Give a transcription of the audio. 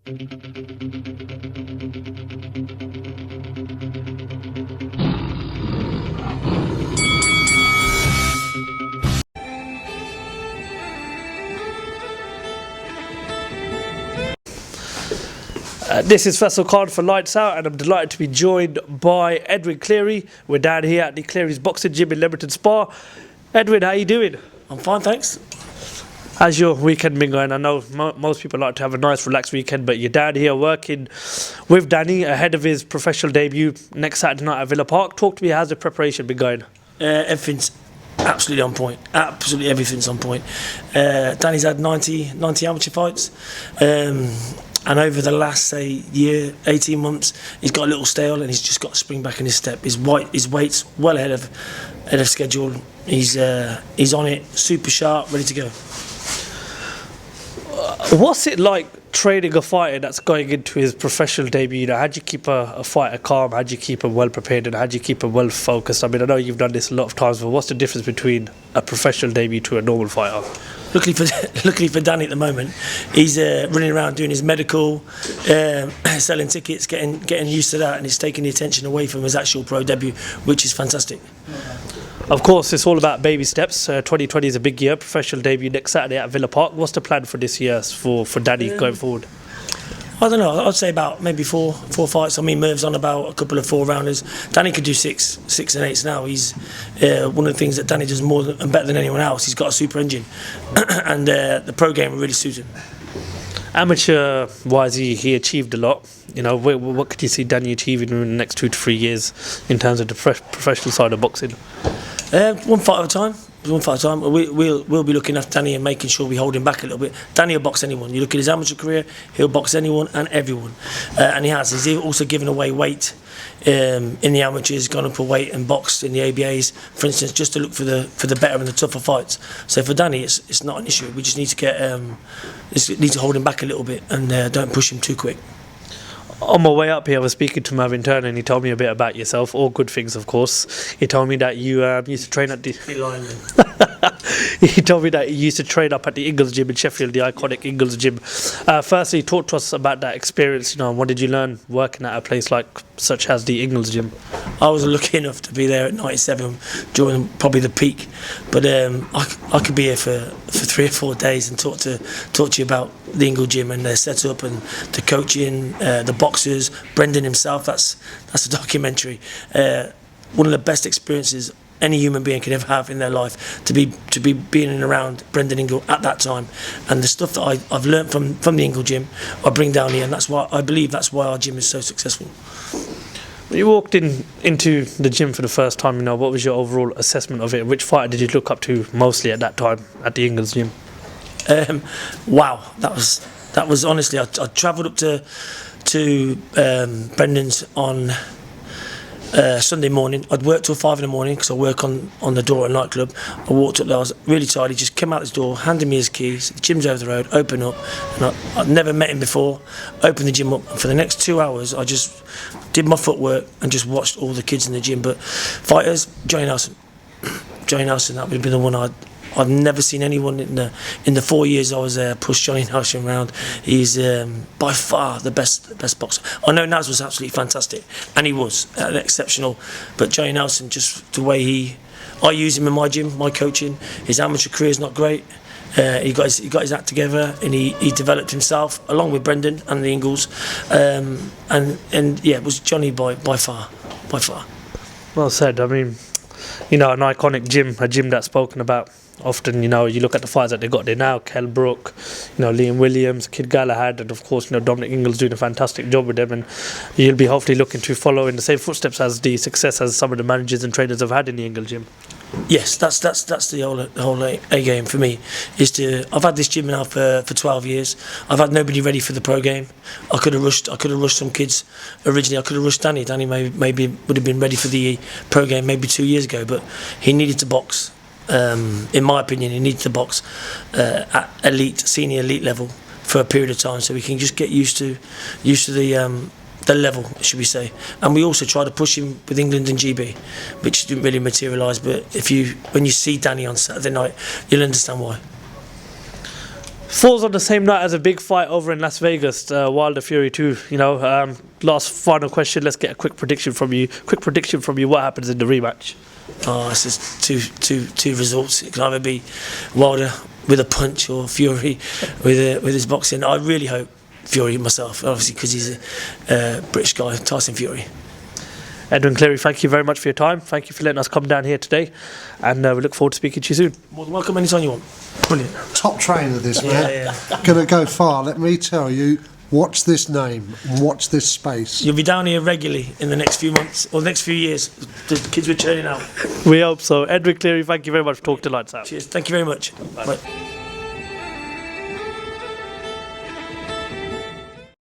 This is FAISAL Khan for Lights Out, and I'm delighted to be joined by Edwin Cleary. We're down here at the Cleary's Boxing Gym in Leamington Spa. Edwin, how you doing? I'm fine, thanks. How's your weekend been going? I know most people like to have a nice, relaxed weekend, but you're down here working with Danny ahead of his professional debut next Saturday night at Villa Park. Talk to me, how's the preparation been going? Everything's absolutely on point. Absolutely everything's on point. Danny's had 90 amateur fights. And over the last, say, year, 18 months, he's got a little stale and he's just got to spring back in his step. His weight's well ahead of schedule. He's on it, super sharp, ready to go. What's it like training a fighter that's going into his professional debut? You know, how do you keep a fighter calm? How do you keep him well prepared? And how do you keep him well focused? I mean, I know you've done this a lot of times, but what's the difference between a professional debut to a normal fighter? Luckily for Danny at the moment, he's running around doing his medical, selling tickets, getting used to that, and it's taking the attention away from his actual pro debut, which is fantastic. Of course, it's all about baby steps. 2020 is a big year. Professional debut next Saturday at Villa Park. What's the plan for this year for Danny going forward? I don't know. I'd say about maybe four fights. I mean, Merv's on about a couple of 4-rounders. Danny could do six and 8s now. He's one of the things that Danny does more and better than anyone else. He's got a super engine, and the pro game really suits him. Amateur-wise, he achieved a lot. You know, what could you see Danny achieving in the next 2 to 3 years in terms of the professional side of boxing? One fight at a time. We'll be looking after Danny and making sure we hold him back a little bit. Danny will box anyone. You look at his amateur career, he'll box anyone and everyone, and he has. He's also given away weight in the amateurs, gone up a weight and boxed in the ABAs, for instance, just to look for the better and the tougher fights. So for Danny, it's not an issue. We just need to hold him back a little bit and don't push him too quick. On my way up here, I was speaking to Marvin Turner, and he told me a bit about yourself, all good things, of course. He told me that you used to train at the... He told me that you used to train up at the Ingles gym in Sheffield, the iconic Ingles gym. Firstly, talk to us about that experience. You know, what did you learn working at a place such as the Ingles gym? I was lucky enough to be there at 97 during probably the peak, but I could be here for 3 or 4 days and talk to you about the Ingles gym and their setup and the coaching, the boxers, Brendan himself. That's a documentary. One of the best experiences any human being can ever have in their life, to be being in and around Brendan Ingle at that time, and the stuff that I've learnt from the Ingle gym I bring down here, and that's why I believe that's why our gym is so successful. When you walked into the gym for the first time, you know, what was your overall assessment of it? Which fighter did you look up to mostly at that time at the Ingles gym? Wow, that was honestly, I travelled up to Brendan's on Sunday morning. I'd work till 5 in the morning because I work on the door at a nightclub. I walked up there, I was really tired. He just came out this door, handed me his keys. The gym's over the road, open up. And I'd never met him before. Opened the gym up, and for the next 2 hours, I just did my footwork and just watched all the kids in the gym. But fighters, Johnny Nelson, that would have been the one I've never seen anyone in the 4 years I was there push Johnny Nelson around. He's by far the best boxer. I know Naz was absolutely fantastic, and he was exceptional. But Johnny Nelson, just the way I use him in my gym, my coaching. His amateur career is not great. He got his act together, and he developed himself along with Brendan and the Ingles, and yeah, it was Johnny by far. Well said. I mean, you know, an iconic gym, a gym that's spoken about often. You know, you look at the fighters that they got there now, Kell Brook, you know, Liam Williams, Kid Galahad, and of course, you know, Dominic Ingles doing a fantastic job with them, and you'll be hopefully looking to follow in the same footsteps as the success as some of the managers and trainers have had in the Ingles gym. Yes, that's the whole A game for me. I've had this gym now for 12 years. I've had nobody ready for the pro game. I could have rushed some kids originally. I could have rushed Danny. Danny maybe would have been ready for the pro game maybe 2 years ago, but he needed to box. In my opinion, he needs to box at senior elite level for a period of time, so we can just get used to the level, should we say. And we also try to push him with England and GB, which didn't really materialise. But when you see Danny on Saturday night, you'll understand why. Falls on the same night as a big fight over in Las Vegas, Wilder Fury 2. You know, last final question. Let's get a quick prediction from you. What happens in the rematch? Oh, it's just two results. It can either be Wilder with a punch or Fury with his boxing. I really hope Fury myself, obviously, because he's a British guy, Tyson Fury. Edwin Cleary, thank you very much for your time. Thank you for letting us come down here today, and we look forward to speaking to you soon. More than welcome anytime you want. Brilliant. Top trainer, this man. Yeah. Going to go far. Let me tell you, watch this name, watch this space. You'll be down here regularly in the next few months or the next few years. The kids were churning out. We hope so. Edwin Cleary, thank you very much for talking to Lights Out. Cheers. Thank you very much. Bye.